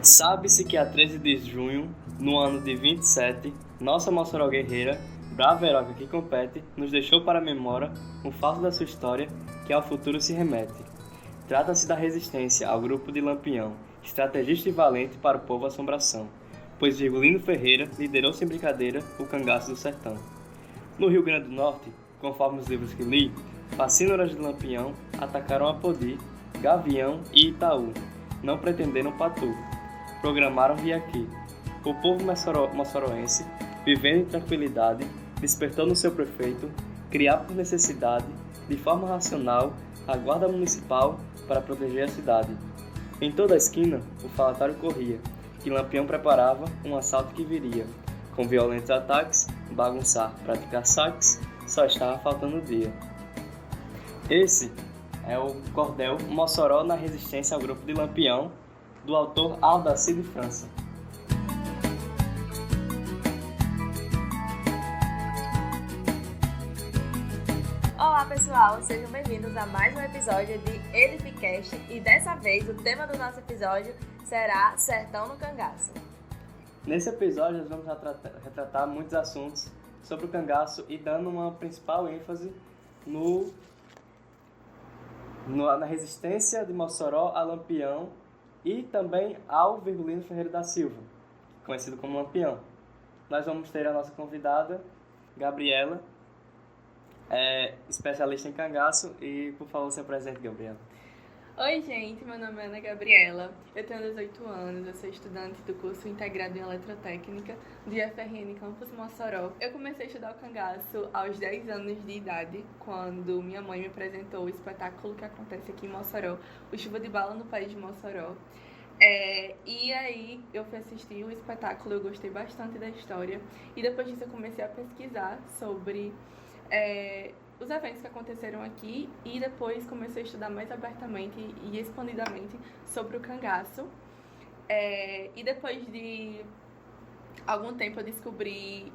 Sabe-se que a 13 de junho, no ano de 27, nossa Mossoró guerreira, brava heróica que compete, nos deixou para a memória um fato da sua história que ao futuro se remete. Trata-se da resistência ao grupo de Lampião, estrategista e valente para o povo assombração, pois Virgulino Ferreira liderou sem brincadeira o cangaço do sertão. No Rio Grande do Norte, conforme os livros que li, facínoras de Lampião atacaram Apodi, Gavião e Itaú, não pretenderam Patu. Programaram Viaqui. O povo moçoroense, vivendo em tranquilidade, despertou no seu prefeito, criar por necessidade, de forma racional, a guarda municipal para proteger a cidade. Em toda a esquina, o falatório corria, que Lampião preparava um assalto que viria. Com violentos ataques, bagunçar, praticar saques, só estava faltando o dia. Esse é o cordel Mossoró na resistência ao grupo de Lampião, do autor Aldaci de França. Olá pessoal, sejam bem-vindos a mais um episódio de Edifcast e dessa vez o tema do nosso episódio será Sertão no Cangaço. Nesse episódio nós vamos retratar muitos assuntos sobre o cangaço e dando uma principal ênfase na resistência de Mossoró a Lampião e também ao Virgulino Ferreira da Silva, conhecido como Lampião. Nós vamos ter a nossa convidada, Gabriela, especialista em cangaço, e por favor se apresente, Gabriela. Oi gente, meu nome é Ana Gabriela, eu tenho 18 anos, eu sou estudante do curso integrado em Eletrotécnica do IFRN Campus Mossoró. Eu comecei a estudar o cangaço aos 10 anos de idade, quando minha mãe me apresentou o espetáculo que acontece aqui em Mossoró, o Chuva de Bala no País de Mossoró. E aí eu fui assistir o espetáculo, eu gostei bastante da história e depois disso eu comecei a pesquisar sobre os eventos que aconteceram aqui e depois comecei a estudar mais abertamente e expandidamente sobre o cangaço. E depois de algum tempo eu descobri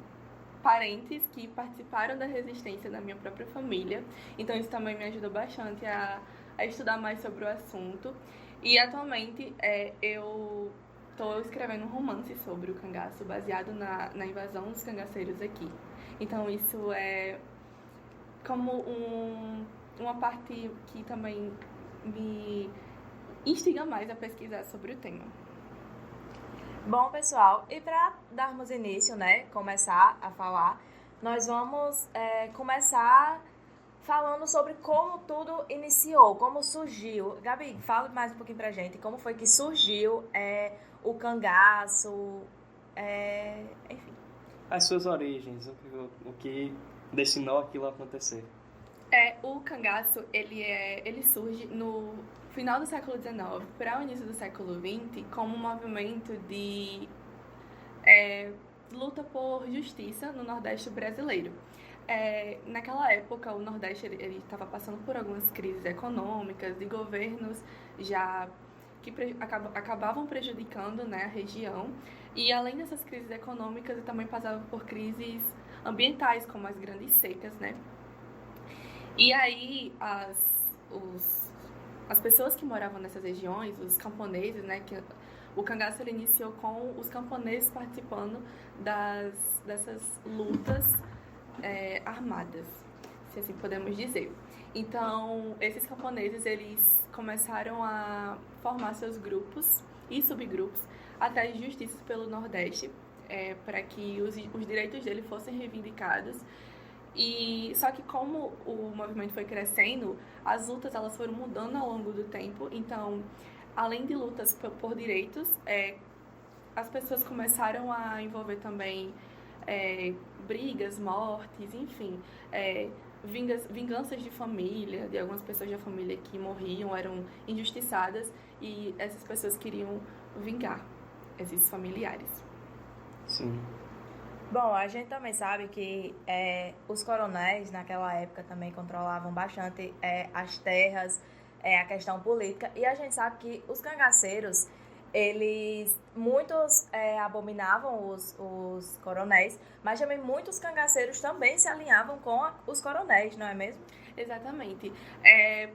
parentes que participaram da resistência da minha própria família, então isso também me ajudou bastante a estudar mais sobre o assunto. E atualmente eu estou escrevendo um romance sobre o cangaço, baseado na invasão dos cangaceiros aqui. Então isso é como uma parte que também me instiga mais a pesquisar sobre o tema. Bom pessoal, e para darmos início, começar a falar, nós vamos começar falando sobre como tudo iniciou, como surgiu. Gabi, fala mais um pouquinho pra gente, como foi que surgiu o cangaço, enfim. As suas origens, o que destinou aquilo a acontecer. O cangaço, ele surge no final do século XIX para o início do século XX como um movimento de luta por justiça no Nordeste brasileiro. Naquela época, o Nordeste ele estava passando por algumas crises econômicas, de governos já que acabavam prejudicando, a região. E além dessas crises econômicas, ele também passava por crises ambientais, como as grandes secas, E aí, as pessoas que moravam nessas regiões, os camponeses, que o cangaço ele iniciou com os camponeses participando dessas lutas armadas, se assim podemos dizer. Então, esses camponeses, eles começaram a formar seus grupos e subgrupos atrás de justiça pelo Nordeste, para que os direitos dele fossem reivindicados. E só que como o movimento foi crescendo, as lutas elas foram mudando ao longo do tempo. Então, além de lutas por direitos, as pessoas começaram a envolver também brigas, mortes, enfim, vinganças de família, de algumas pessoas da família que morriam, eram injustiçadas, e essas pessoas queriam vingar esses familiares. Sim. Bom, a gente também sabe que os coronéis naquela época também controlavam bastante as terras, a questão política, e a gente sabe que os cangaceiros, muitos abominavam os coronéis, mas também muitos cangaceiros também se alinhavam com os coronéis, não é mesmo? Exatamente.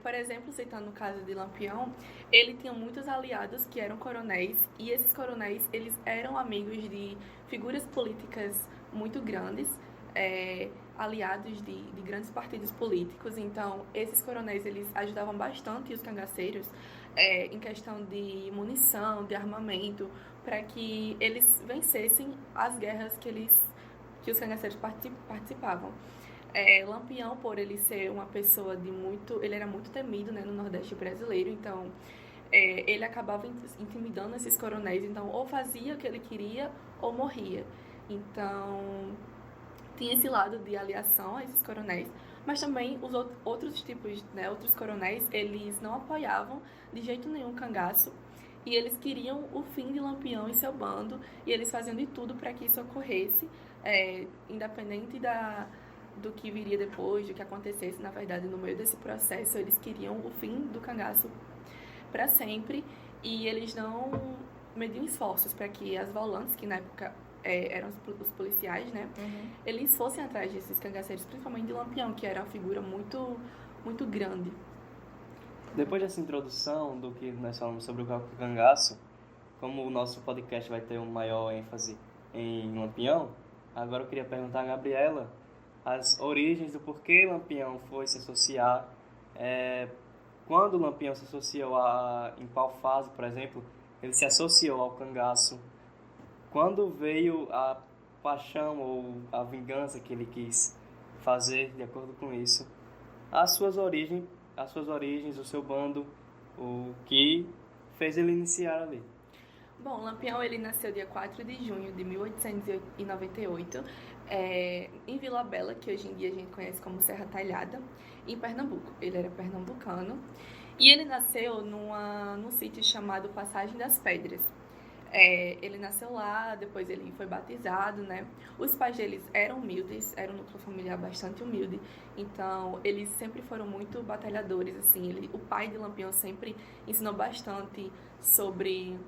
Por exemplo, citando o caso de Lampião, ele tinha muitos aliados que eram coronéis, e esses coronéis, eles eram amigos de figuras políticas muito grandes, aliados de grandes partidos políticos. Então, esses coronéis, eles ajudavam bastante os cangaceiros em questão de munição, de armamento, para que eles vencessem as guerras que os cangaceiros participavam. Lampião, por ele ser uma pessoa ele era muito temido, né, no Nordeste brasileiro, então ele acabava intimidando esses coronéis, então ou fazia o que ele queria ou morria. Então tinha esse lado de aliação a esses coronéis, mas também os outros tipos, né, outros coronéis, eles não apoiavam de jeito nenhum o cangaço, e eles queriam o fim de Lampião e seu bando, e eles faziam de tudo para que isso ocorresse, independente do que viria depois, do que acontecesse. Na verdade, no meio desse processo, eles queriam o fim do cangaço para sempre, e eles não mediam esforços para que as volantes, que na época eram os policiais, né, eles fossem atrás desses cangaceiros, principalmente de Lampião, que era uma figura muito, muito grande. Depois dessa introdução do que nós falamos sobre o cangaço, como o nosso podcast vai ter um maior ênfase em Lampião, agora eu queria perguntar a Gabriela as origens do porquê Lampião foi se associar, quando Lampião se associou em qual fase, por exemplo, ele se associou ao cangaço, quando veio a paixão ou a vingança que ele quis fazer de acordo com isso, as suas origens, o seu bando, o que fez ele iniciar ali. Bom, Lampião, ele nasceu dia 4 de junho de 1898, em Vila Bela, que hoje em dia a gente conhece como Serra Talhada, em Pernambuco. Ele era pernambucano, e ele nasceu num sítio chamado Passagem das Pedras. Ele nasceu lá, depois ele foi batizado, né? Os pais deles eram humildes, era um núcleo familiar bastante humilde, então eles sempre foram muito batalhadores, assim. O pai de Lampião sempre ensinou bastante sobre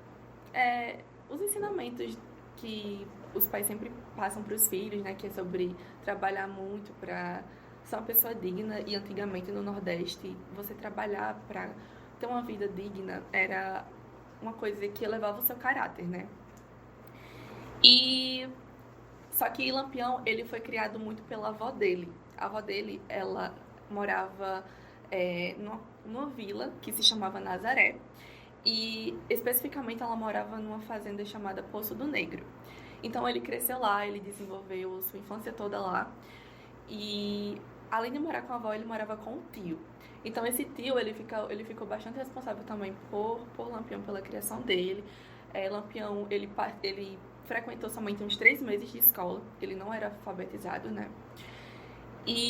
os ensinamentos que os pais sempre passam para os filhos, né? Que é sobre trabalhar muito para ser uma pessoa digna, e antigamente no Nordeste, você trabalhar para ter uma vida digna era uma coisa que elevava o seu caráter, né? Só que Lampião, ele foi criado muito pela avó dele. A avó dele, ela morava numa vila que se chamava Nazaré, e especificamente ela morava numa fazenda chamada Poço do Negro. Então ele cresceu lá, ele desenvolveu sua infância toda lá, e além de morar com a avó, ele morava com um tio. Então esse tio, ele ficou bastante responsável também por Lampião, pela criação dele. Lampião, ele frequentou somente uns 3 meses de escola, ele não era alfabetizado, né?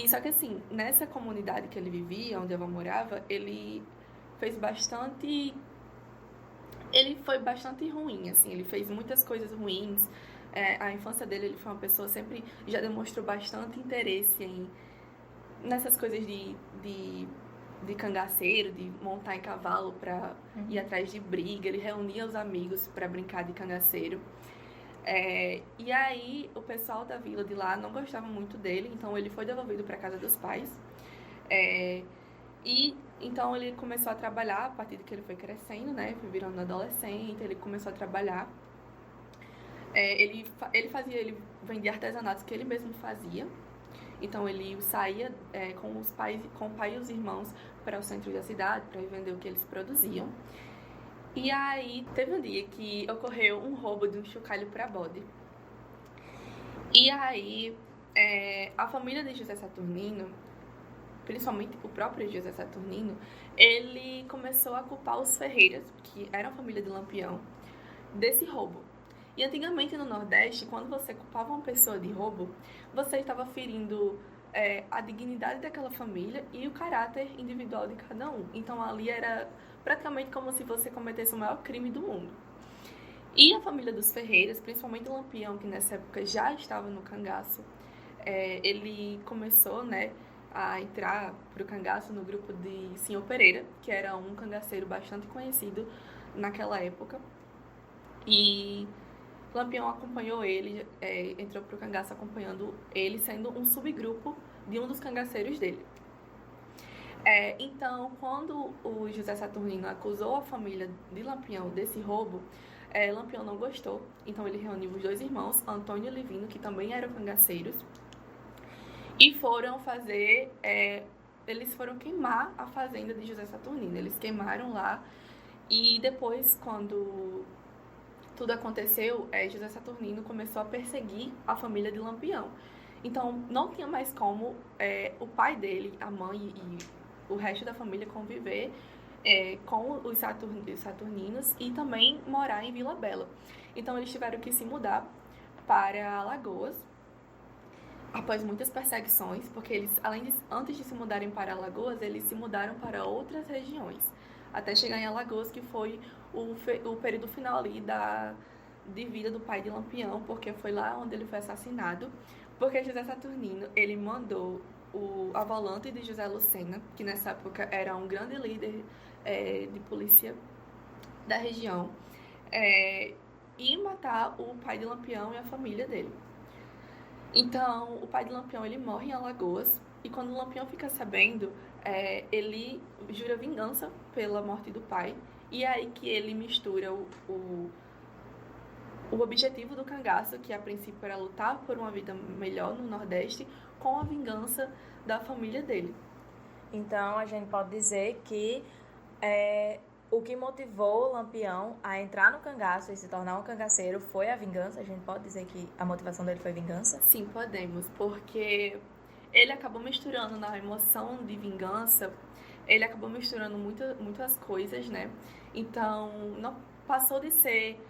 Só que assim, nessa comunidade que ele vivia, onde a avó morava, ele foi bastante ruim, assim, ele fez muitas coisas ruins. A infância dele, ele foi uma pessoa, sempre já demonstrou bastante interesse nessas coisas de cangaceiro, de montar em cavalo para ir atrás de briga. Ele reunia os amigos para brincar de cangaceiro. E aí o pessoal da vila de lá não gostava muito dele, então ele foi devolvido para casa dos pais. E então ele começou a trabalhar a partir de que ele foi crescendo, né? Foi virando adolescente, ele começou a trabalhar. Ele vendia artesanatos que ele mesmo fazia. Então ele saía com o pai e os irmãos para o centro da cidade para vender o que eles produziam. E aí teve um dia que ocorreu um roubo de um chocalho para bode. E aí a família de José Saturnino, principalmente o próprio José Saturnino, ele começou a culpar os Ferreiras, que eram a família de Lampião, desse roubo. E antigamente no Nordeste, quando você culpava uma pessoa de roubo, você estava ferindo a dignidade daquela família e o caráter individual de cada um. Então ali era praticamente como se você cometesse o maior crime do mundo. E a família dos Ferreiras, principalmente o Lampião, que nessa época já estava no cangaço, ele começou, né, a entrar para o cangaço no grupo de Senhor Pereira, que era um cangaceiro bastante conhecido naquela época. E Lampião acompanhou ele, entrou pro cangaço acompanhando ele, sendo um subgrupo de um dos cangaceiros dele. Então, quando o José Saturnino acusou a família de Lampião desse roubo, Lampião não gostou. Então, ele reuniu os dois irmãos, Antônio e Livino, que também eram cangaceiros, e foram fazer... eles foram queimar a fazenda de José Saturnino. Eles queimaram lá e depois, quando tudo aconteceu, José Saturnino começou a perseguir a família de Lampião. Então, não tinha mais como o pai dele, a mãe e o resto da família conviver com os Saturninos e também morar em Vila Bela. Então, eles tiveram que se mudar para Alagoas, após muitas perseguições, porque eles, antes de se mudarem para Alagoas, eles se mudaram para outras regiões, até chegar em Alagoas, que foi o período final ali de vida do pai de Lampião, porque foi lá onde ele foi assassinado, porque José Saturnino, ele mandou a volante de José Lucena, que nessa época era um grande líder de polícia da região, e matar o pai de Lampião e a família dele. Então, o pai de Lampião, ele morre em Alagoas, e quando Lampião fica sabendo, ele jura vingança pela morte do pai, e é aí que ele mistura o objetivo do cangaço, que a princípio era lutar por uma vida melhor no Nordeste, com a vingança da família dele. Então, a gente pode dizer que o que motivou Lampião a entrar no cangaço e se tornar um cangaceiro foi a vingança? A gente pode dizer que a motivação dele foi vingança? Sim, podemos, porque ele acabou misturando na emoção de vingança, ele acabou misturando muitas coisas, né? Então, não passou de ser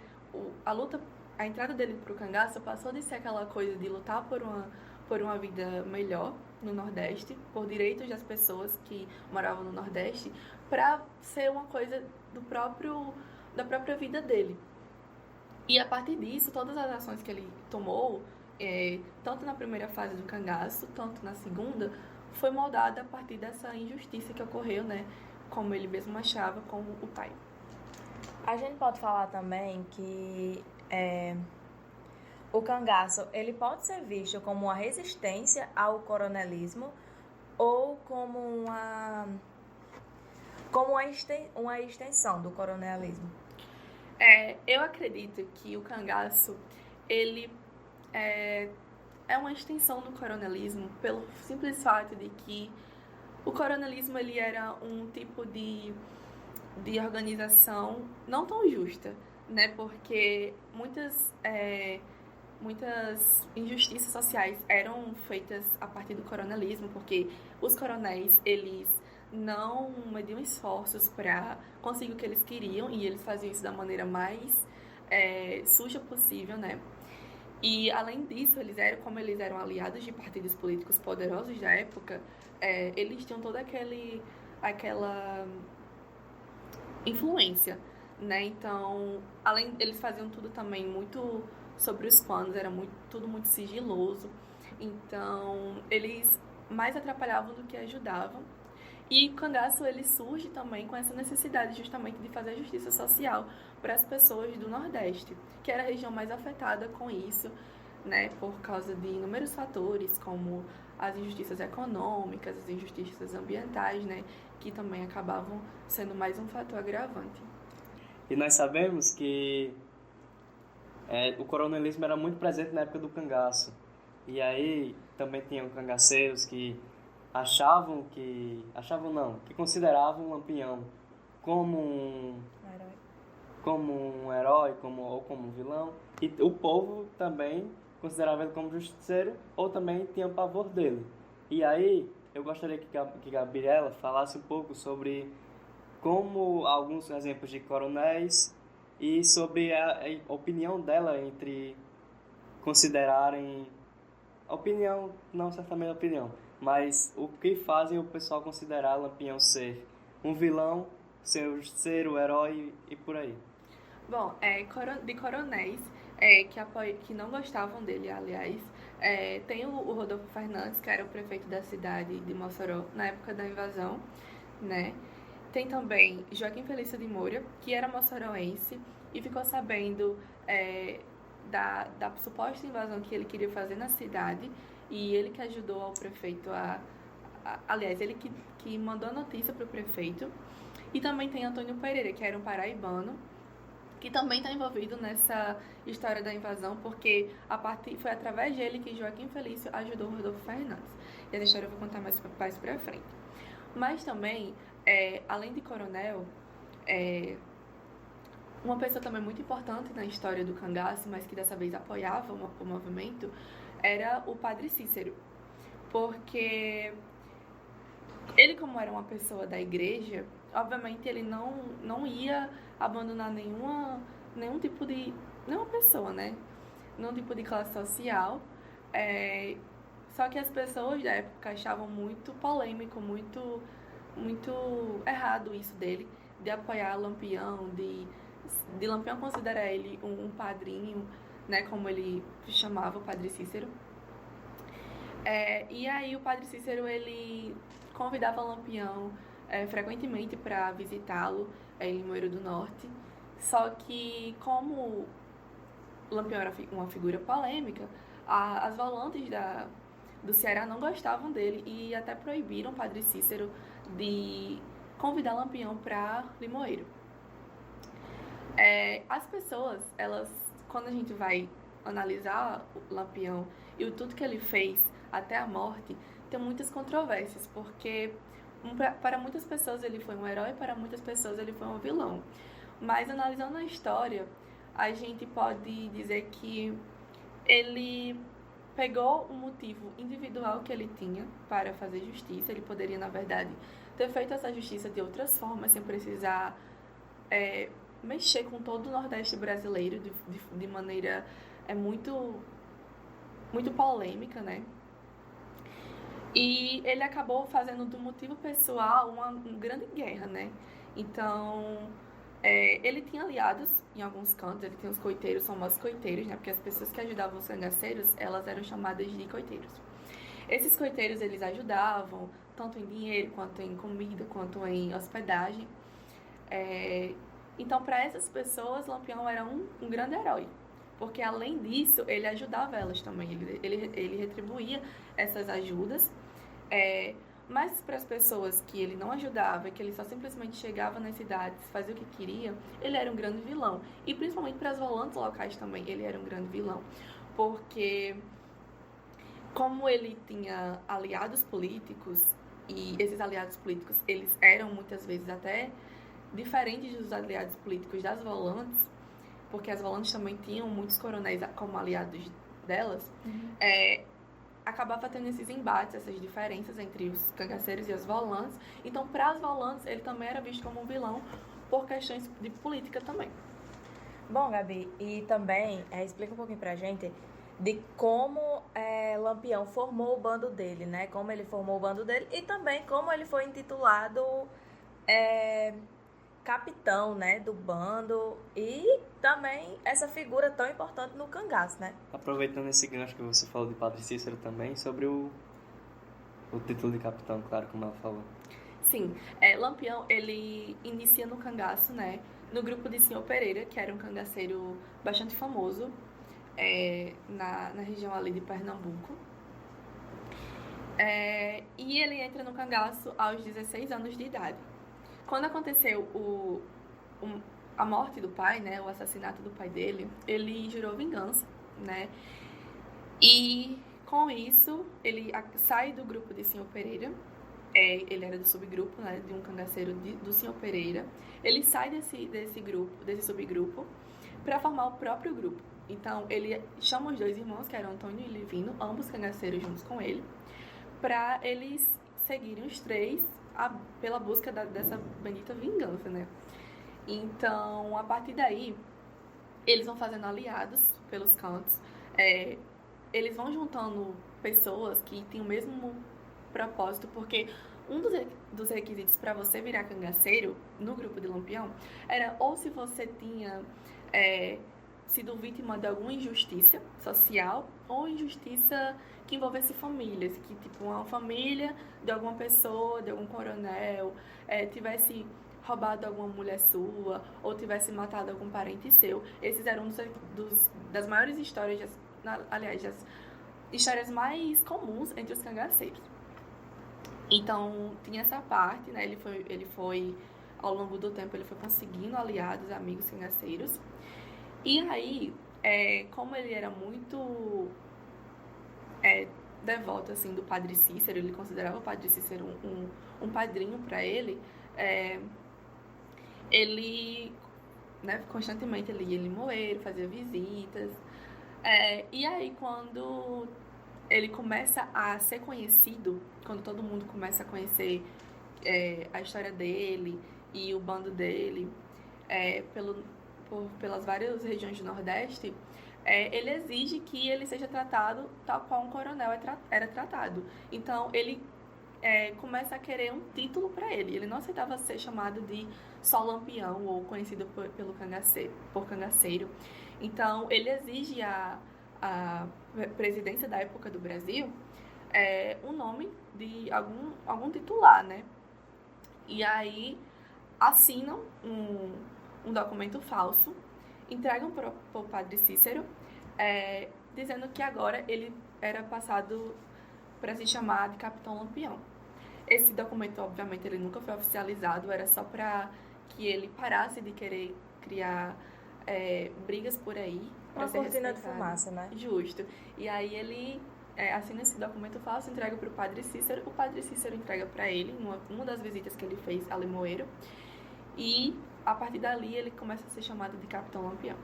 a entrada dele pro cangaço passou de ser aquela coisa de lutar por uma vida melhor no Nordeste, por direitos das pessoas que moravam no Nordeste, para ser uma coisa da própria vida dele. E a partir disso, todas as ações que ele tomou, tanto na primeira fase do cangaço, tanto na segunda, foi moldada a partir dessa injustiça que ocorreu, né, como ele mesmo achava, com o pai. A gente pode falar também que o cangaço, ele pode ser visto como uma resistência ao coronelismo ou como uma extensão do coronelismo. Eu acredito que o cangaço, ele é uma extensão do coronelismo pelo simples fato de que o coronelismo, ele era um tipo de organização não tão justa, né? Porque muitas injustiças sociais eram feitas a partir do coronelismo, porque os coronéis, eles não mediam esforços para conseguir o que eles queriam, e eles faziam isso da maneira mais suja possível, né? E, além disso, como eles eram aliados de partidos políticos poderosos da época, eles tinham toda aquela influência, né? Então, eles faziam tudo também muito sobre os panos, era tudo muito sigiloso. Então, eles mais atrapalhavam do que ajudavam. E o cangaço, ele surge também com essa necessidade justamente de fazer justiça social para as pessoas do Nordeste, que era a região mais afetada com isso, né, por causa de inúmeros fatores, como as injustiças econômicas, as injustiças ambientais, né, que também acabavam sendo mais um fator agravante. E nós sabemos que o coronelismo era muito presente na época do cangaço. E aí também tinham cangaceiros que que consideravam Lampião como um herói, ou como um vilão. E o povo também considerava ele como justiceiro, ou também tinha pavor dele. E aí eu gostaria que Gabriela falasse um pouco sobre como alguns exemplos de coronéis e sobre a opinião dela entre considerarem... Opinião, não certamente opinião, mas o que fazem o pessoal considerar Lampião ser um vilão, ser o herói e por aí. Bom, de coronéis que não gostavam dele, aliás, tem o Rodolfo Fernandes, que era o prefeito da cidade de Mossoró na época da invasão, né? Tem também Joaquim Felício de Moura, que era moçoroense e ficou sabendo da suposta invasão que ele queria fazer na cidade, e ele que ajudou ao prefeito aliás, ele que mandou a notícia para o prefeito. E também tem Antônio Pereira, que era um paraibano, que também está envolvido nessa história da invasão, porque foi através dele que Joaquim Felício ajudou Rodolfo Fernandes. E essa história eu vou contar mais pra frente. Mas também, além de coronel, uma pessoa também muito importante na história do cangaço, mas que dessa vez apoiava o movimento, era o Padre Cícero. Porque ele, como era uma pessoa da igreja, obviamente ele não ia abandonar nenhuma pessoa, né? Nenhum tipo de classe social. Só que as pessoas da época achavam muito polêmico, muito errado isso dele, de apoiar Lampião, de Lampião considerar ele um padrinho, né? Como ele chamava o Padre Cícero. E aí o Padre Cícero, ele convidava Lampião frequentemente para visitá-lo em Limoeiro do Norte. Só que, como Lampião era uma figura polêmica, as volantes do Ceará não gostavam dele e até proibiram o Padre Cícero de convidar Lampião para Limoeiro. As pessoas, quando a gente vai analisar o Lampião e tudo que ele fez até a morte, tem muitas controvérsias, porque para muitas pessoas ele foi um herói, para muitas pessoas ele foi um vilão. Mas analisando a história, a gente pode dizer que ele pegou um motivo individual que ele tinha para fazer justiça. Ele poderia, na verdade, ter feito essa justiça de outras formas, sem precisar mexer com todo o Nordeste brasileiro de maneira muito polêmica, né? E ele acabou fazendo do motivo pessoal uma grande guerra, né? Então, ele tinha aliados em alguns cantos, ele tinha os coiteiros, são os coiteiros, né? Porque as pessoas que ajudavam os cangaceiros, elas eram chamadas de coiteiros. Esses coiteiros, eles ajudavam, tanto em dinheiro, quanto em comida, quanto em hospedagem. Então, para essas pessoas, Lampião era um grande herói. Porque, além disso, ele ajudava elas também. Ele retribuía essas ajudas. Mas, para as pessoas que ele não ajudava, que ele só simplesmente chegava nas cidades, fazia o que queria, ele era um grande vilão. E, principalmente, para as volantes locais também, ele era um grande vilão. Porque, como ele tinha aliados políticos, e esses aliados políticos, eles eram, muitas vezes, até diferentes dos aliados políticos das volantes, porque as volantes também tinham muitos coronéis como aliados delas, acabava tendo esses embates, essas diferenças entre os cangaceiros e as volantes. Então, para as volantes, ele também era visto como um vilão por questões de política também. Bom, Gabi, e também explica um pouquinho pra gente de como Lampião formou o bando dele, né? Como ele formou o bando dele e também como ele foi intitulado capitão, né, do bando, e também essa figura tão importante no cangaço, né? Aproveitando esse gancho que você falou de Padre Cícero também, sobre o título de capitão, claro, como ela falou. Sim, Lampião, ele inicia no cangaço, né, no grupo de Senhor Pereira, que era um cangaceiro bastante famoso na região ali de Pernambuco. E ele entra no cangaço aos 16 anos de idade. Quando aconteceu a morte do pai, né, o assassinato do pai dele, ele jurou vingança, né? E com isso, ele sai do grupo de Senhor Pereira. Ele era do subgrupo, né, de um cangaceiro do Senhor Pereira. Ele sai desse subgrupo, para formar o próprio grupo. Então, ele chama os dois irmãos, que eram Antônio e Livino, ambos cangaceiros juntos com ele, para eles seguirem os três pela busca dessa bendita vingança, né? Então, a partir daí, eles vão fazendo aliados pelos cantos. Eles vão juntando pessoas que têm o mesmo propósito, porque um dos requisitos para você virar cangaceiro no grupo de Lampião era ou se você tinha sido vítima de alguma injustiça social ou injustiça que envolvesse famílias, que tipo uma família de alguma pessoa, de algum coronel, tivesse roubado alguma mulher sua ou tivesse matado algum parente seu. Esses eram das maiores histórias, aliás, das histórias mais comuns entre os cangaceiros. Então, tinha essa parte, né? Ele foi, ao longo do tempo, ele foi conseguindo aliados, amigos cangaceiros. E aí, como ele era muito devoto, assim, do Padre Cícero, ele considerava o Padre Cícero um padrinho para ele, ele, né, constantemente ele ia em Limoeiro, fazia visitas. E aí, quando ele começa a ser conhecido, quando todo mundo começa a conhecer a história dele e o bando dele pelas várias regiões do Nordeste, ele exige que ele seja tratado tal qual um coronel era tratado. Então, ele começa a querer um título para ele. Ele não aceitava ser chamado de só Lampião ou conhecido por cangaceiro. Então, ele exige a presidência da época do Brasil um nome de algum titular, né? E aí assinam um documento falso, entregam para o Padre Cícero, dizendo que agora ele era passado para se chamar de Capitão Lampião. Esse documento, obviamente, ele nunca foi oficializado, era só para que ele parasse de querer criar brigas por aí. Uma cortina de fumaça, né? Justo. E aí ele assina esse documento falso, entrega para o Padre Cícero. O Padre Cícero entrega para ele, uma das visitas que ele fez a Limoeiro. E, a partir dali, ele começa a ser chamado de Capitão Lampião.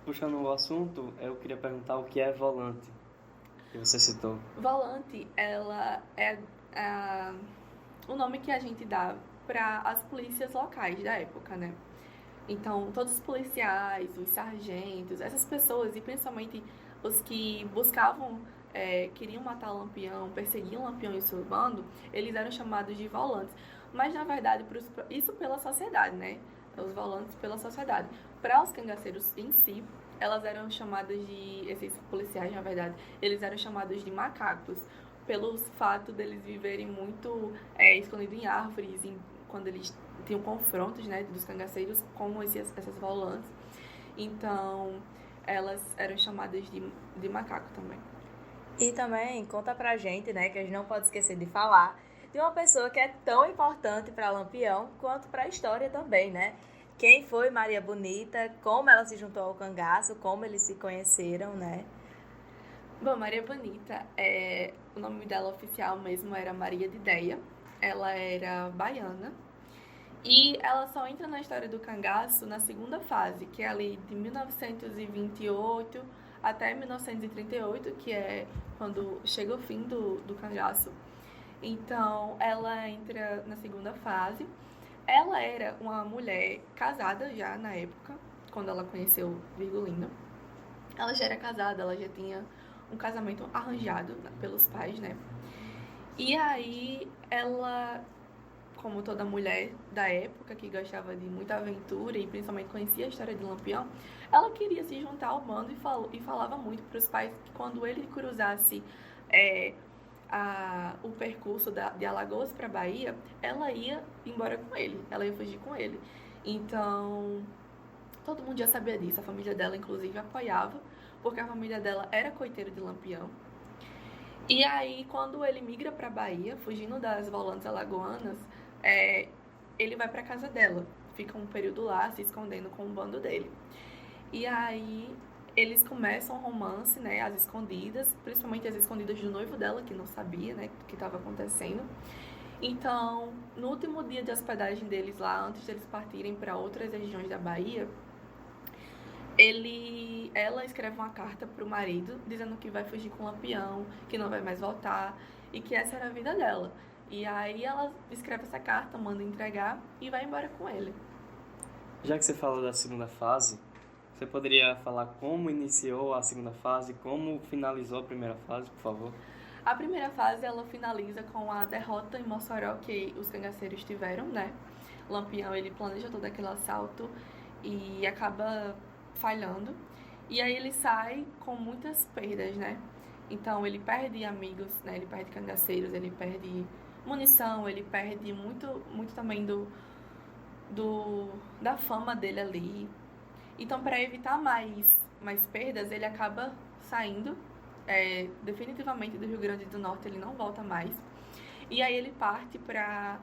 Puxando o assunto, eu queria perguntar o que é volante, que você citou. Volante, ela é o nome que a gente dá para as polícias locais da época, né? Então, todos os policiais, os sargentos, essas pessoas, e principalmente os que buscavam, queriam matar Lampião, perseguiam Lampião e seu bando, eles eram chamados de volantes. Mas, na verdade, isso pela sociedade, né? Os volantes pela sociedade. Para os cangaceiros em si, elas eram chamadas esses policiais, na verdade, eles eram chamados de macacos, pelo fato deles viverem muito escondidos em árvores, quando eles tinham confrontos, né, dos cangaceiros com essas volantes. Então, elas eram chamadas de macaco também. E também conta pra gente, né, que a gente não pode esquecer de falar de uma pessoa que é tão importante para Lampião quanto para a história também, né? Quem foi Maria Bonita, como ela se juntou ao cangaço, como eles se conheceram, né? Bom, Maria Bonita, o nome dela oficial mesmo era Maria de Déia. Ela era baiana. E ela só entra na história do cangaço na segunda fase, que é ali de 1928 até 1938, que é quando chega o fim do cangaço. Então, ela entra na segunda fase. Ela era uma mulher casada já na época, quando ela conheceu Virgulino. Ela já era casada, ela já tinha um casamento arranjado pelos pais, né? E aí, ela, como toda mulher da época, que gostava de muita aventura e principalmente conhecia a história de Lampião, ela queria se juntar ao bando e falava muito para os pais que quando ele cruzasse o percurso de Alagoas para Bahia, ela ia embora com ele, ela ia fugir com ele. Então, todo mundo já sabia disso, a família dela inclusive apoiava, porque a família dela era coiteira de Lampião. E aí, quando ele migra para Bahia, fugindo das volantes alagoanas, ele vai para casa dela, fica um período lá se escondendo com o bando dele. E aí eles começam um romance, né, às escondidas, principalmente as escondidas do noivo dela, que não sabia, né, o que estava acontecendo. Então, no último dia de hospedagem deles lá, antes deles partirem para outras regiões da Bahia, ela escreve uma carta pro marido, dizendo que vai fugir com o Lampião, que não vai mais voltar, e que essa era a vida dela. E aí ela escreve essa carta, manda entregar e vai embora com ele. Já que você falou da segunda fase, você poderia falar como iniciou a segunda fase, como finalizou a primeira fase, por favor? A primeira fase, ela finaliza com a derrota em Mossoró que os cangaceiros tiveram, né? Lampião, ele planeja todo aquele assalto e acaba falhando. E aí ele sai com muitas perdas, né? Então ele perde amigos, né? Ele perde cangaceiros, ele perde munição, ele perde muito também da fama dele ali. Então, para evitar mais perdas, ele acaba saindo definitivamente do Rio Grande do Norte, ele não volta mais. E aí ele parte para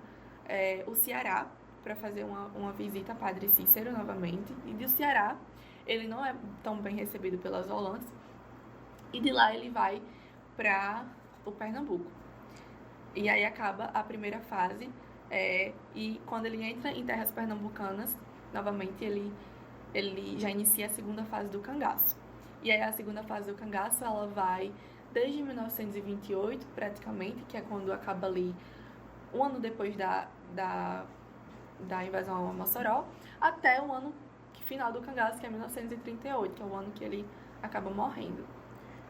o Ceará, para fazer uma visita a Padre Cícero novamente. E do Ceará, ele não é tão bem recebido pelas Holandas. E de lá ele vai para o Pernambuco. E aí acaba a primeira fase. E quando ele entra em terras pernambucanas, novamente ele já inicia a segunda fase do cangaço. E aí a segunda fase do cangaço, ela vai desde 1928, praticamente, que é quando acaba ali um ano depois da invasão a Mossoró, até o ano final do cangaço, que é 1938, que é o ano que ele acaba morrendo.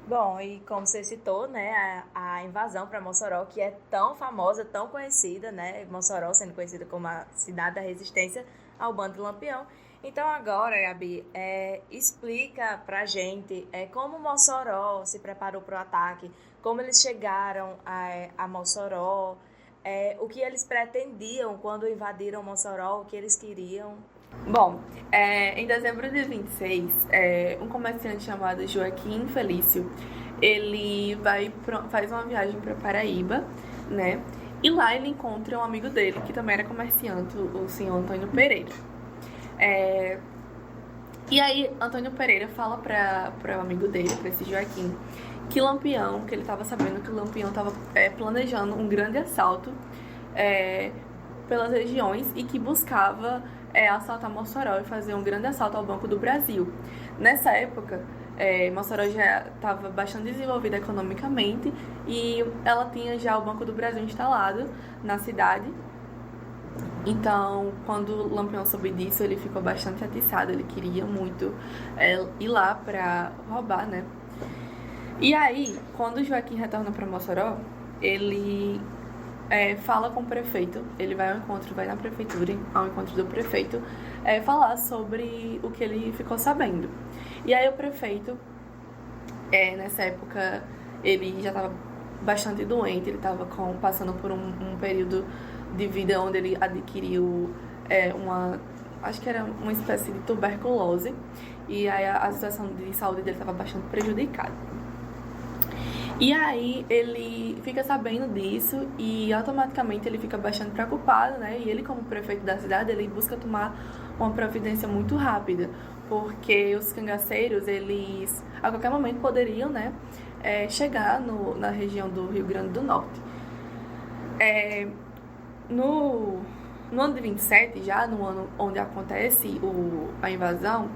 Bom, e como você citou, né, a invasão para Mossoró, que é tão famosa, tão conhecida, né, Mossoró sendo conhecida como a cidade da resistência ao bando de Lampião. Então agora, Gabi, explica pra gente como Mossoró se preparou para o ataque, como eles chegaram a Mossoró, o que eles pretendiam quando invadiram Mossoró, o que eles queriam. Bom, em dezembro de 26, um comerciante chamado Joaquim Felício, ele faz uma viagem para Paraíba, né? E lá ele encontra um amigo dele, que também era comerciante, o senhor Antônio Pereira. E aí, Antônio Pereira fala para o amigo dele, para esse Joaquim, que ele estava sabendo que o Lampião estava planejando um grande assalto pelas regiões e que buscava assaltar Mossoró e fazer um grande assalto ao Banco do Brasil. Nessa época, Mossoró já estava bastante desenvolvida economicamente e ela tinha já o Banco do Brasil instalado na cidade. Então, quando o Lampião soube disso, ele ficou bastante atiçado, ele queria muito ir lá para roubar, né? E aí, quando o Joaquim retorna para Mossoró, ele fala com o prefeito, ele vai na prefeitura, ao encontro do prefeito, falar sobre o que ele ficou sabendo. E aí o prefeito, nessa época, ele já estava bastante doente, ele estava passando por um período de vida onde ele adquiriu acho que era uma espécie de tuberculose, e aí a situação de saúde dele estava bastante prejudicada. E aí ele fica sabendo disso e automaticamente ele fica bastante preocupado, né? E ele, como prefeito da cidade, ele busca tomar uma providência muito rápida, porque os cangaceiros, eles a qualquer momento poderiam, né, chegar na região do Rio Grande do Norte. No ano de 27, já no ano onde acontece a invasão,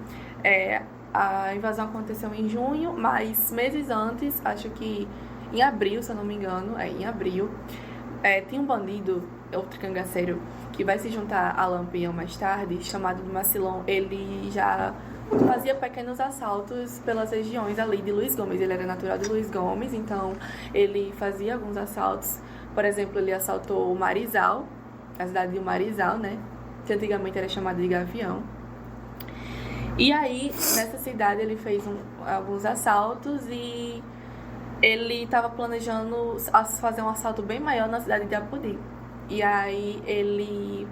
a invasão aconteceu em junho, mas meses antes, acho que em abril, se eu não me engano, em abril, tem um bandido, outro cangaceiro, que vai se juntar a Lampião mais tarde, chamado de Macilon. Ele já fazia pequenos assaltos pelas regiões ali de Luiz Gomes. Ele era natural de Luiz Gomes, então ele fazia alguns assaltos. Por exemplo, ele assaltou o Marizal, a cidade de Marizal, né, que antigamente era chamada de Gavião. E aí, nessa cidade, ele fez alguns assaltos e ele estava planejando fazer um assalto bem maior na cidade de Apodi. E aí, ele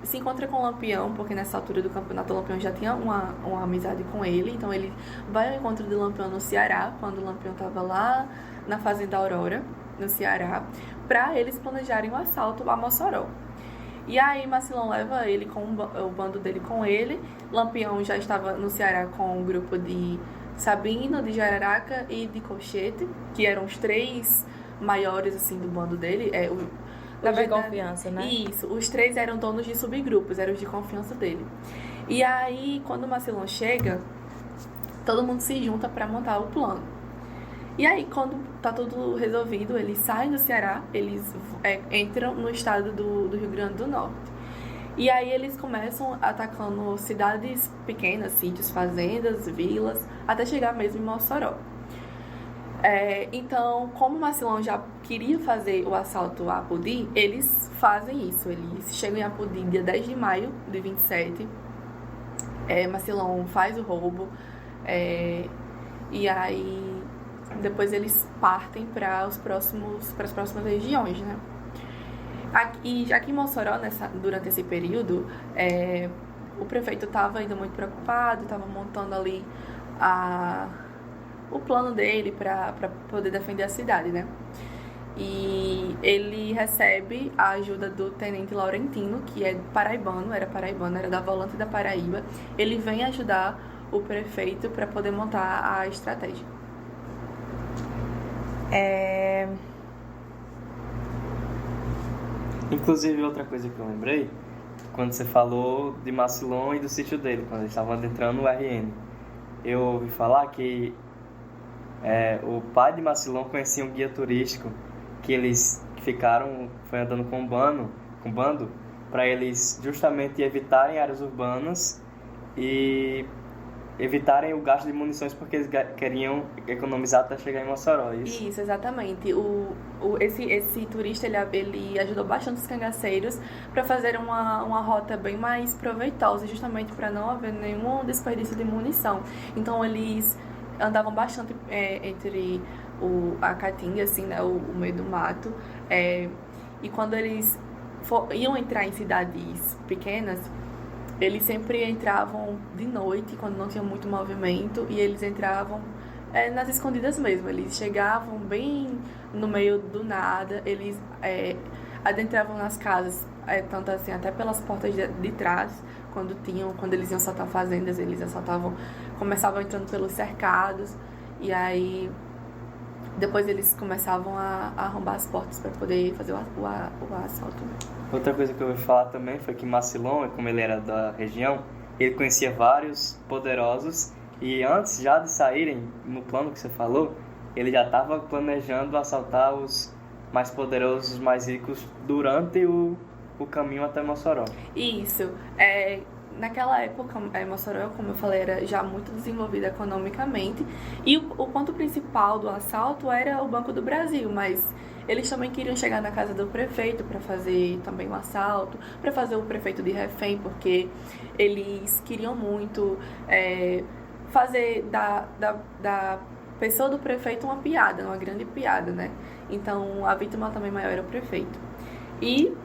se encontra com o Lampião, porque nessa altura do campeonato o Lampião já tinha uma amizade com ele. Então, ele vai ao encontro do Lampião no Ceará, quando o Lampião estava lá na Fazenda Aurora, no Ceará, para eles planejarem o assalto a Mossoró. E aí Macilon leva ele o bando dele com ele. Lampião já estava no Ceará com um grupo de Sabino, de Jararaca e de Cochete, que eram os 3 maiores assim do bando dele. Na verdade, de confiança, né? Isso, os 3 eram donos de subgrupos, eram os de confiança dele. E aí, quando o Macilon chega, todo mundo se junta para montar o plano. E aí, quando tá tudo resolvido, eles saem do Ceará, eles entram no estado do Rio Grande do Norte. E aí eles começam atacando cidades pequenas, sítios, fazendas, vilas, até chegar mesmo em Mossoró. Então, como o Macilon já queria fazer o assalto a Apodi, eles fazem isso. Eles chegam em Apodi dia 10 de maio de 27. Macilon faz o roubo. E aí depois eles partem para as próximas regiões, né? Aqui em Mossoró, durante esse período, o prefeito estava ainda muito preocupado, estava montando ali o plano dele para poder defender a cidade, né? E ele recebe a ajuda do tenente Laurentino, que é paraibano, era da Volante da Paraíba. Ele vem ajudar o prefeito para poder montar a estratégia. Inclusive, outra coisa que eu lembrei, quando você falou de Macilon e do sítio dele, quando eles estavam adentrando o RN. Eu ouvi falar que o pai de Macilon conhecia um guia turístico que eles foi andando com um bando, para eles justamente evitarem áreas urbanas e evitarem o gasto de munições, porque eles queriam economizar até chegar em Mossoró, isso? Isso, exatamente. Esse turista, ele ajudou bastante os cangaceiros para fazer uma rota bem mais proveitosa, justamente para não haver nenhum desperdício de munição. Então, eles andavam bastante entre a caatinga, assim, né, o meio do mato, e quando eles iam entrar em cidades pequenas, eles sempre entravam de noite, quando não tinha muito movimento, e eles entravam nas escondidas mesmo. Eles chegavam bem no meio do nada, eles adentravam nas casas, tanto assim, até pelas portas de trás, quando eles iam assaltar fazendas, eles começavam entrando pelos cercados, e aí depois eles começavam a arrombar as portas para poder fazer o assalto. Outra coisa que eu ouvi falar também foi que Macilon, como ele era da região, ele conhecia vários poderosos, e antes já de saírem, no plano que você falou, ele já estava planejando assaltar os mais poderosos, os mais ricos, durante o caminho até Mossoró. Isso. Naquela época, Mossoró, como eu falei, era já muito desenvolvida economicamente, e o ponto principal do assalto era o Banco do Brasil, mas eles também queriam chegar na casa do prefeito para fazer também um assalto, para fazer o prefeito de refém, porque eles queriam muito fazer da pessoa do prefeito uma piada, uma grande piada, né? Então, a vítima também maior era o prefeito. E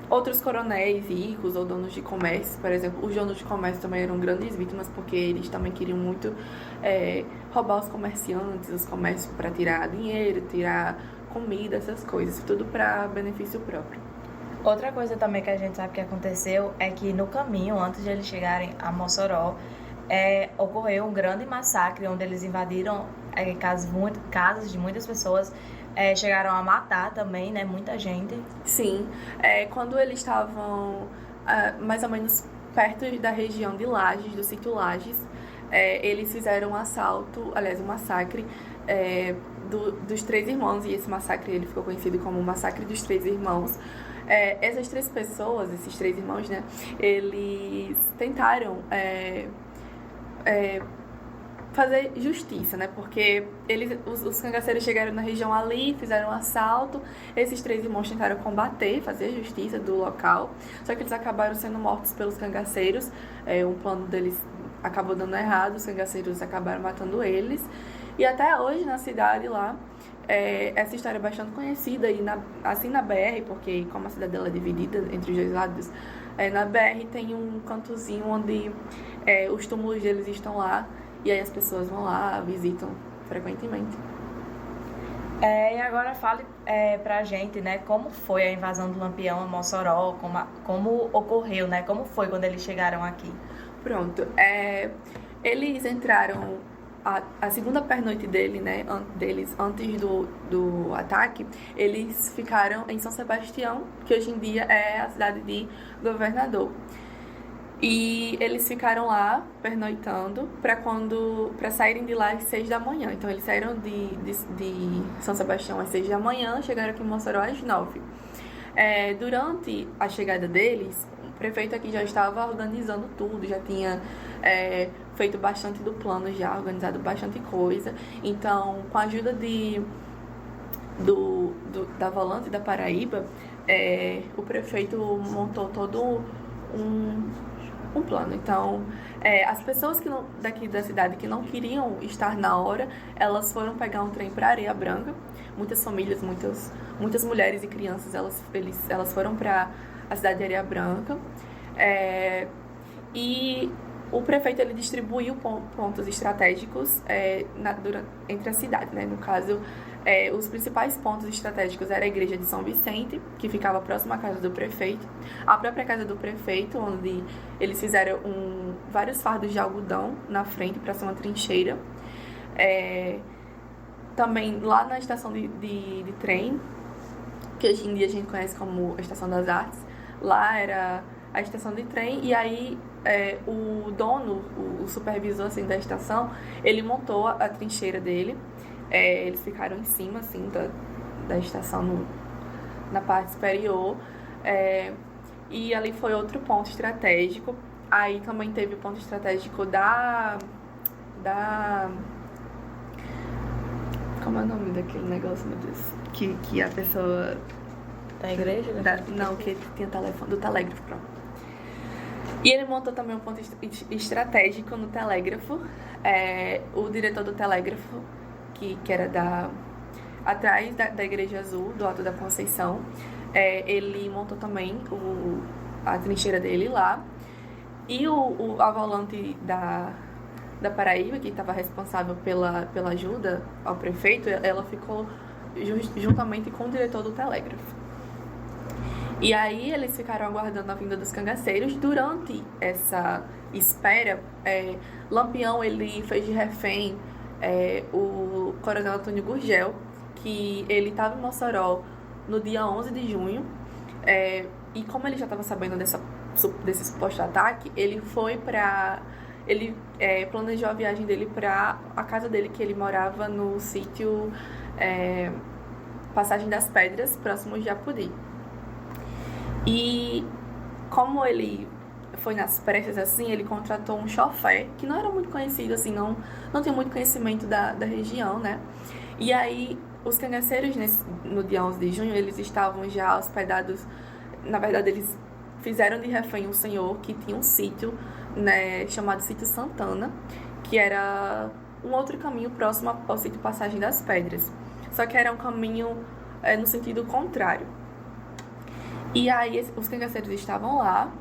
outros coronéis ricos ou donos de comércio, por exemplo, os donos de comércio também eram grandes vítimas, porque eles também queriam muito roubar os comerciantes, os comércios, para tirar dinheiro, tirar comida, essas coisas, tudo para benefício próprio. Outra coisa também que a gente sabe que aconteceu é que no caminho, antes de eles chegarem a Mossoró, ocorreu um grande massacre, onde eles invadiram casas de muitas pessoas, chegaram a matar também, né, muita gente. Sim, quando eles estavam mais ou menos perto da região de Lages, do sítio Lages, eles fizeram um massacre dos Três Irmãos, e esse massacre ele ficou conhecido como o Massacre dos Três Irmãos. Essas três pessoas, esses três irmãos, né, eles tentaram fazer justiça, né? Porque os cangaceiros chegaram na região ali, fizeram um assalto. Esses três irmãos tentaram combater, fazer justiça do local. Só que eles acabaram sendo mortos pelos cangaceiros. Um plano deles acabou dando errado, os cangaceiros acabaram matando eles. E até hoje, na cidade lá, essa história é bastante conhecida. E assim na BR, porque como a cidade dela é dividida entre os dois lados, na BR tem um cantozinho onde os túmulos deles estão lá. E aí as pessoas vão lá, visitam frequentemente. E agora fale pra gente, né, como foi a invasão do Lampião a Mossoró, como ocorreu, né, como foi quando eles chegaram aqui? Pronto, eles entraram, a segunda pernoite deles, antes do ataque, eles ficaram em São Sebastião, que hoje em dia é a cidade de Governador. E eles ficaram lá, pernoitando, para saírem de lá às 6 da manhã. Então, eles saíram de São Sebastião às 6 da manhã, chegaram aqui em Mossoró às 9. Durante a chegada deles, o prefeito aqui já estava organizando tudo, já tinha feito bastante do plano, já organizado bastante coisa. Então, com a ajuda da Volante da Paraíba, o prefeito montou todo um plano. Então, as pessoas daqui da cidade que não queriam estar na hora, elas foram pegar um trem para Areia Branca. Muitas famílias, muitas mulheres e crianças, elas foram para a cidade de Areia Branca. E o prefeito ele distribuiu pontos estratégicos entre a cidade, né? No caso, os principais pontos estratégicos era a igreja de São Vicente, que ficava próxima à casa do prefeito, a própria casa do prefeito, onde eles fizeram vários fardos de algodão na frente para ser uma trincheira. Também lá na estação de trem, que hoje em dia a gente conhece como a Estação das Artes, lá era a estação de trem, e aí o dono, o supervisor assim, da estação, ele montou a trincheira dele. Eles ficaram em cima assim, da estação na parte superior, e ali foi outro ponto estratégico. Aí também teve o ponto estratégico da como é o nome daquele negócio, meu Deus? Que a pessoa... Da igreja? Não, que tinha telefone, do telégrafo, pronto. E ele montou também um ponto estratégico no telégrafo. O diretor do telégrafo, que era atrás da Igreja Azul, do Alto da Conceição, ele montou também a trincheira dele lá. E a volante da Paraíba, que estava responsável pela ajuda ao prefeito, ela ficou juntamente com o diretor do telégrafo. E aí eles ficaram aguardando a vinda dos cangaceiros. Durante essa espera, Lampião ele fez de refém o coronel Antônio Gurgel, que ele estava em Mossoró no dia 11 de junho. E como ele já estava sabendo desse suposto ataque, ele planejou a viagem dele para a casa dele, que ele morava no sítio Passagem das Pedras, próximo de Apodi. E como ele foi nas pressas assim, ele contratou um chofer, que não era muito conhecido, assim, não tinha muito conhecimento da região, né? E aí, os cangaceiros, no dia 11 de junho, eles estavam já hospedados. Na verdade, eles fizeram de refém um senhor que tinha um sítio, né, chamado Sítio Santana, que era um outro caminho próximo ao sítio Passagem das Pedras. Só que era um caminho no sentido contrário. E aí os cangaceiros estavam lá,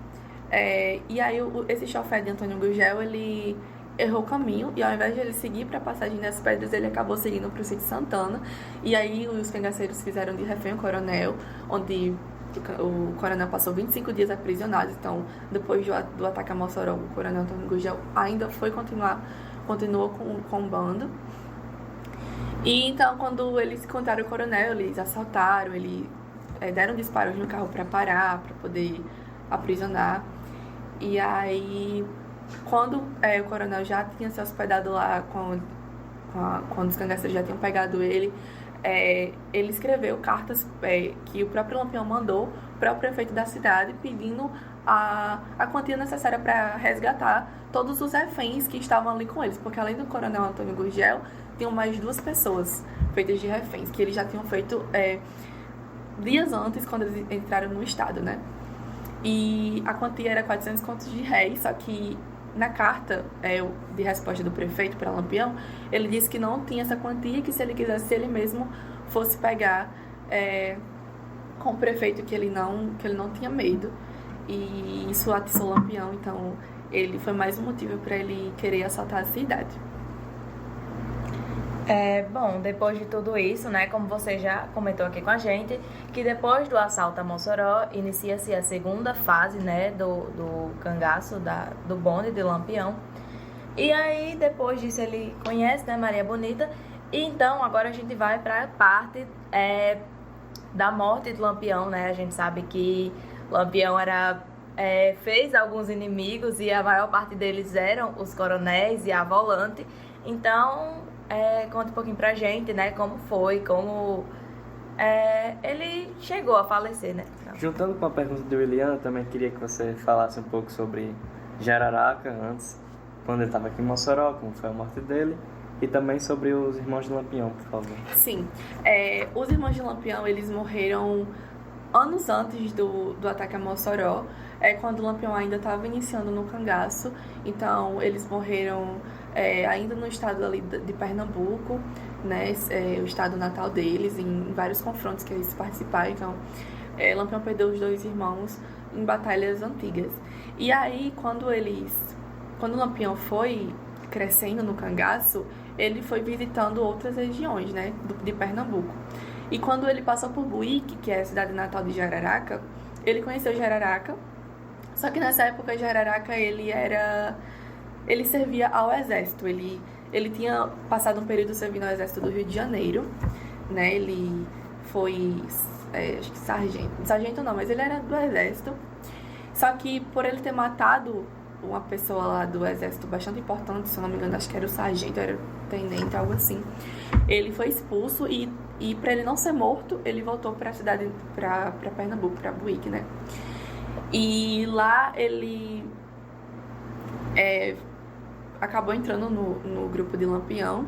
e aí esse chofer de Antônio Gurgel, ele errou o caminho, e ao invés de ele seguir para a Passagem das Pedras, ele acabou seguindo para o sítio Santana. E aí os cangaceiros fizeram de refém o coronel, onde o coronel passou 25 dias aprisionado. Então, depois do ataque a Mossoró, o coronel Antônio Gurgel ainda continuou com o bando. E então, quando eles encontraram o coronel, eles assaltaram, deram disparos no carro para parar, para poder aprisionar. E aí, quando o coronel já tinha se hospedado lá, quando os cangaceiros já tinham pegado ele, ele escreveu cartas que o próprio Lampião mandou para o prefeito da cidade, pedindo a quantia necessária para resgatar todos os reféns que estavam ali com eles, porque além do coronel Antônio Gurgel, tinham mais 2 pessoas feitas de reféns, que eles já tinham feito dias antes, quando eles entraram no estado, né? E a quantia era 400 contos de réis, só que na carta de resposta do prefeito para Lampião, ele disse que não tinha essa quantia, que se ele quisesse, ele mesmo fosse pegar com o prefeito, que ele não tinha medo. E isso atiçou Lampião, então ele foi mais um motivo para ele querer assaltar a cidade. Bom, depois de tudo isso, né, como você já comentou aqui com a gente, que depois do assalto a Mossoró, inicia-se a segunda fase, né, do cangaço, do bonde de Lampião. E aí, depois disso, ele conhece, né, Maria Bonita. E então, agora a gente vai para a parte da morte de Lampião, né? A gente sabe que Lampião fez alguns inimigos e a maior parte deles eram os coronéis e a volante. Então, conta um pouquinho pra gente, né, como foi, como ele chegou a falecer, né? Então. Juntando com a pergunta de William, também queria que você falasse um pouco sobre Jararaca antes, quando ele estava aqui em Mossoró, como foi a morte dele, e também sobre os irmãos de Lampião, por favor. Sim, os irmãos de Lampião, eles morreram anos antes do ataque a Mossoró. quando o Lampião ainda estava iniciando no cangaço. Então, eles morreram ainda no estado ali de Pernambuco, né? O estado natal deles, em vários confrontos que eles participaram. Então, Lampião perdeu os 2 irmãos em batalhas antigas. E aí, quando o Lampião foi crescendo no cangaço, ele foi visitando outras regiões, né, de Pernambuco. E quando ele passou por Buíque, que é a cidade natal de Jararaca, ele conheceu Jararaca. Só que nessa época, Jararaca, ele servia ao exército. Ele tinha passado um período servindo ao exército do Rio de Janeiro, né? Ele foi, acho que sargento não, mas ele era do exército. Só que por ele ter matado uma pessoa lá do exército bastante importante, se eu não me engano, acho que era o sargento, era o tenente, algo assim, ele foi expulso e para ele não ser morto, ele voltou para a cidade, para Pernambuco, para Buíque, né? E lá ele acabou entrando no grupo de Lampião,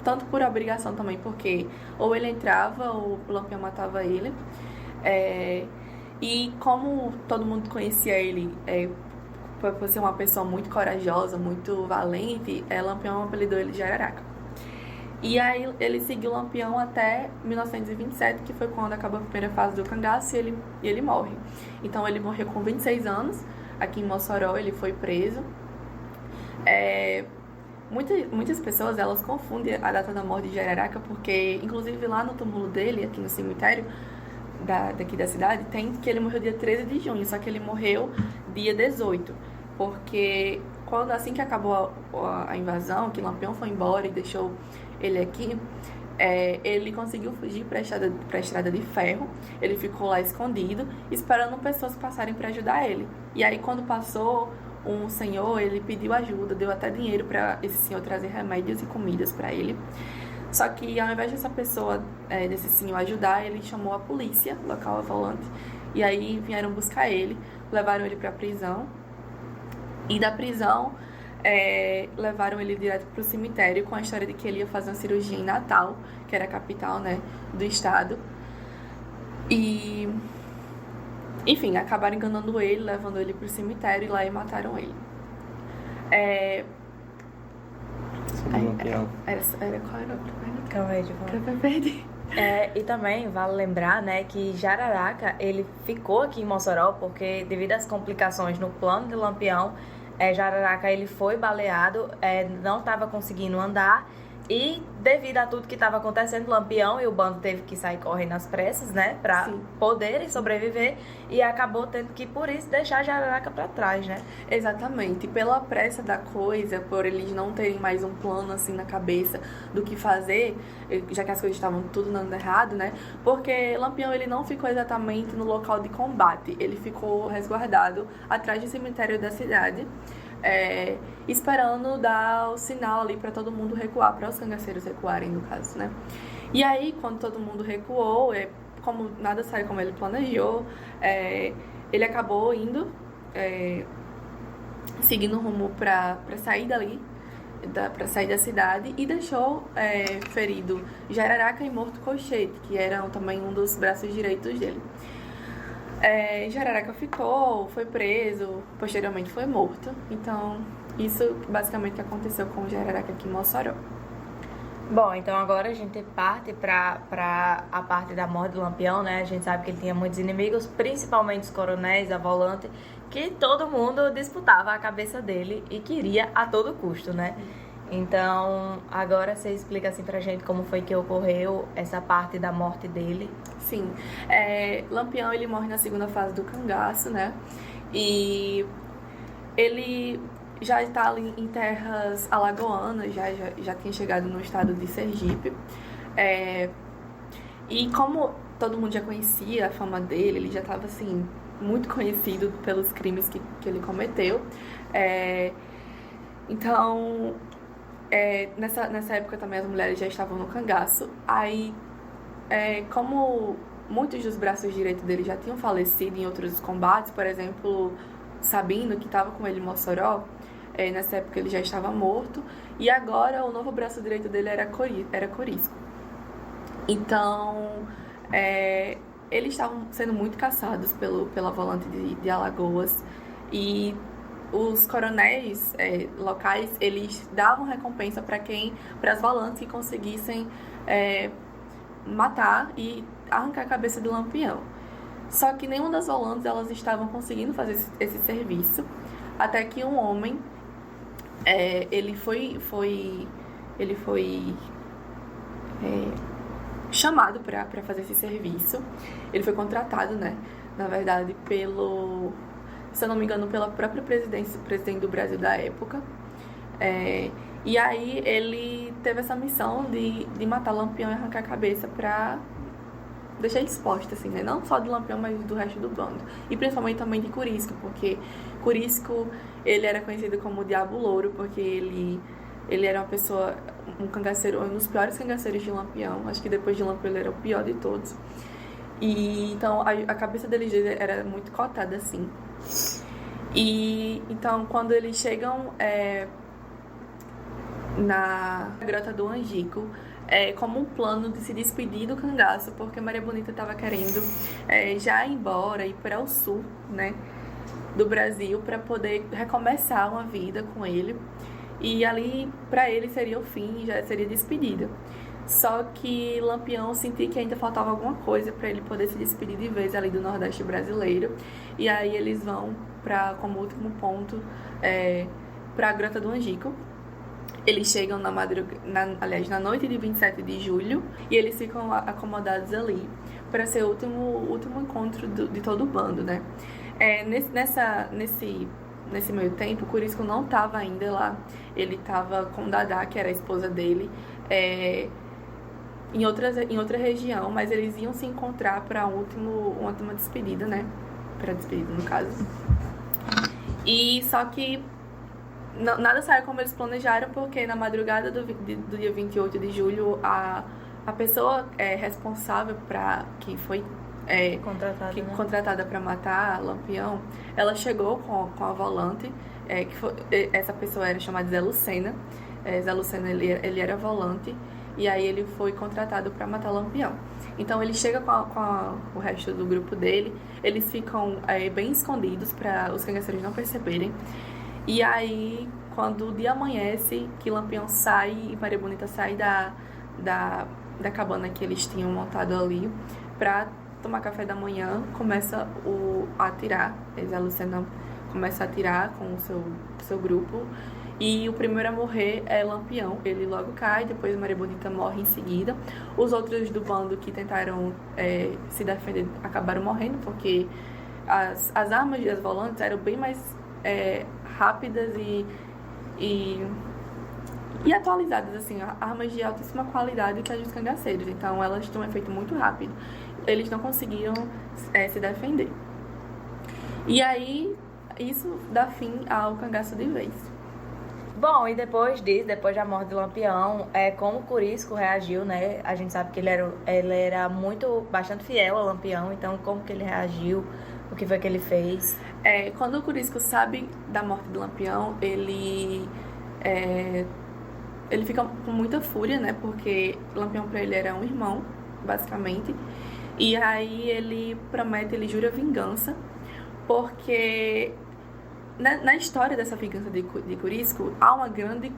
tanto por obrigação também, porque ou ele entrava ou o Lampião matava ele. E como todo mundo conhecia ele por ser uma pessoa muito corajosa, muito valente, Lampião apelidou ele de Jararaca. E aí ele seguiu Lampião até 1927, que foi quando acabou a primeira fase do cangaço, e ele morre. Então ele morreu com 26 anos, aqui em Mossoró. Ele foi preso. Muitas pessoas, elas confundem a data da morte de Jararaca, porque inclusive lá no túmulo dele, aqui no cemitério daqui da cidade, tem que ele morreu dia 13 de junho, só que ele morreu dia 18, porque assim que acabou a invasão, que Lampião foi embora e deixou ele aqui, ele conseguiu fugir para a estrada de ferro. Ele ficou lá escondido, esperando pessoas passarem para ajudar ele. E aí, quando passou um senhor, ele pediu ajuda, deu até dinheiro para esse senhor trazer remédios e comidas para ele. Só que ao invés dessa pessoa, desse senhor ajudar, ele chamou a polícia local, a volante, e aí vieram buscar ele, levaram ele para a prisão, e da prisão levaram ele direto para o cemitério com a história de que ele ia fazer uma cirurgia em Natal, que era a capital, né, do estado. E enfim, acabaram enganando ele, levando ele para o cemitério, e lá e mataram ele. Qual era outro? Calma aí, de volta. Eu perdi. E também vale lembrar, né, que Jararaca, ele ficou aqui em Mossoró porque, devido às complicações no plano de Lampião, Jararaca ele foi baleado, não estava conseguindo andar, e devido a tudo que estava acontecendo, Lampião e o bando teve que sair correndo às pressas, né, para poderem sobreviver, e acabou tendo que, por isso, deixar Jararaca para trás, né? Exatamente, pela pressa da coisa, por eles não terem mais um plano assim na cabeça do que fazer, já que as coisas estavam tudo dando errado, né? Porque Lampião ele não ficou exatamente no local de combate, ele ficou resguardado atrás do cemitério da cidade, esperando dar o sinal ali para todo mundo recuar, para os cangaceiros recuarem, no caso, né? E aí, quando todo mundo recuou, como nada saiu como ele planejou, ele acabou indo, seguindo rumo para sair dali, para sair da cidade, e deixou ferido Jararaca e morto Colchete, que eram também um dos braços direitos dele. Jararaca foi preso, posteriormente foi morto. Então, isso basicamente aconteceu com Jararaca aqui em Mossoró. Bom, então agora a gente parte para a parte da morte do Lampião, né? A gente sabe que ele tinha muitos inimigos, principalmente os coronéis, a volante, que todo mundo disputava a cabeça dele e queria a todo custo, né? Então, agora você explica assim pra gente como foi que ocorreu essa parte da morte dele. Sim, Lampião ele morre na segunda fase do cangaço, né? E ele já está ali em terras alagoanas, já tinha chegado no estado de Sergipe. E como todo mundo já conhecia a fama dele, ele já estava assim, muito conhecido pelos crimes que ele cometeu. Então, nessa época também as mulheres já estavam no cangaço. Aí, como muitos dos braços direitos dele já tinham falecido em outros combates, por exemplo, Sabino, que estava com ele em Mossoró, nessa época ele já estava morto, e agora o novo braço direito dele era Corisco. Então, eles estavam sendo muito caçados pela volante de Alagoas, e os coronéis locais, eles davam recompensa para as volantes que conseguissem matar e arrancar a cabeça do Lampião. Só que nenhuma das volantes elas estavam conseguindo fazer esse serviço, até que um homem ele foi chamado para fazer esse serviço. Ele foi contratado, né, na verdade, se eu não me engano, pela própria presidente do Brasil da época. E aí ele teve essa missão de matar Lampião e arrancar a cabeça pra deixar exposta, assim, né? Não só do Lampião, mas do resto do bando. E principalmente também de Corisco, porque Corisco, ele era conhecido como o Diabo Louro, porque ele era uma pessoa, um cangaceiro, um dos piores cangaceiros de Lampião. Acho que depois de Lampião ele era o pior de todos. E então a cabeça dele era muito cotada, assim. E então quando eles chegam na Grota do Angico, como um plano de se despedir do cangaço, porque Maria Bonita estava querendo já ir embora, ir para o sul, né, do Brasil, para poder recomeçar uma vida com ele. E ali, para ele, seria o fim, já seria despedida. Só que Lampião sentia que ainda faltava alguma coisa para ele poder se despedir de vez ali do Nordeste brasileiro. E aí eles vão como último ponto, para a Grota do Angico. Eles chegam na noite de 27 de julho, e eles ficam acomodados ali para ser o último encontro de todo o bando, né? Nesse meio tempo, o Corisco não estava ainda lá. Ele estava com Dadá, que era a esposa dele, em outra região, mas eles iam se encontrar para uma última despedida, né? Para despedida, no caso. E só que nada saiu como eles planejaram, porque na madrugada do dia 28 de julho, a pessoa responsável que foi contratada para matar Lampião, ela chegou com a volante, essa pessoa era chamada Zé Lucena. Zé Lucena, ele era volante, e aí ele foi contratado para matar Lampião. Então ele chega com o resto do grupo dele, eles ficam bem escondidos para os cangaceiros não perceberem. E aí, quando o dia amanhece, que Lampião sai e Maria Bonita sai da cabana que eles tinham montado ali para tomar café da manhã, começa a atirar. Zé Lucena começa a atirar com o seu grupo, e o primeiro a morrer é Lampião. Ele logo cai, depois Maria Bonita morre em seguida. Os outros do bando que tentaram se defender acabaram morrendo, porque as armas das volantes eram bem mais rápidas e atualizadas, assim, armas de altíssima qualidade que as dos cangaceiros. Então elas tinham um efeito muito rápido. Eles não conseguiam se defender. E aí isso dá fim ao cangaço de vez. Bom, e depois da morte de Lampião, como o Corisco reagiu, né? A gente sabe que ele era bastante fiel a Lampião, então como que ele reagiu, o que foi que ele fez? Quando o Corisco sabe da morte de Lampião, ele fica com muita fúria, né? Porque Lampião para ele era um irmão, basicamente. E aí ele jura vingança, porque na história dessa vingança de Corisco há uma grande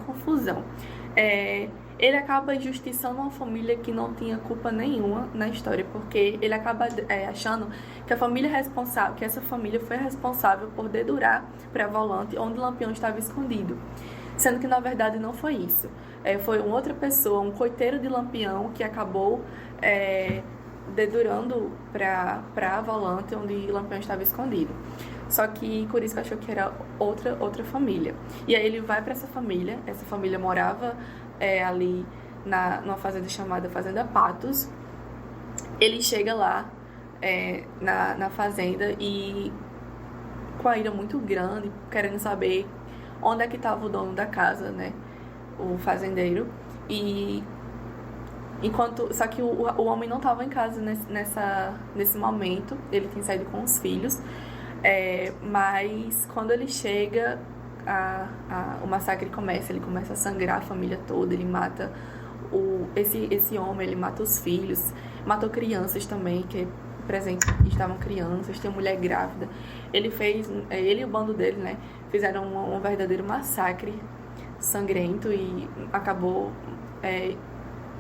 confusão. Ele acaba injustiçando uma família que não tinha culpa nenhuma na história, porque ele acaba achando que essa família foi responsável por dedurar para a volante onde Lampião estava escondido, sendo que na verdade não foi isso. Foi uma outra pessoa, um coiteiro de Lampião, que acabou dedurando para a volante onde Lampião estava escondido. Só que Corisco achou que era outra família. E aí ele vai para essa família morava ali numa fazenda chamada Fazenda Patos. Ele chega lá na fazenda e com a ira muito grande, querendo saber onde é que estava o dono da casa, né, o fazendeiro. E só que o homem não estava em casa nesse momento, ele tinha saído com os filhos. Mas quando ele chega, o massacre começa. Ele começa a sangrar a família toda, ele mata esse homem, ele mata os filhos, matou crianças também, que presente estavam crianças, tinha mulher grávida. Ele e o bando dele, né, fizeram um verdadeiro massacre sangrento e acabou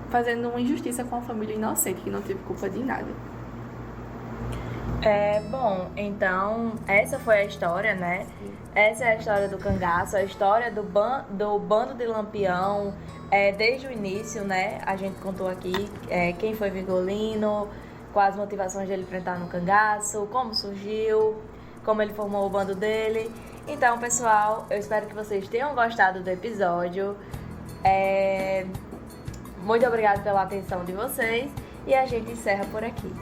fazendo uma injustiça com a família inocente, que não teve culpa de nada. Bom, então, essa foi a história, né? Essa é a história do cangaço, a história do bando de Lampião, desde o início, né? A gente contou aqui quem foi Virgulino, quais as motivações dele enfrentar no cangaço, como surgiu, como ele formou o bando dele. Então, pessoal, eu espero que vocês tenham gostado do episódio. Muito obrigada pela atenção de vocês e a gente encerra por aqui.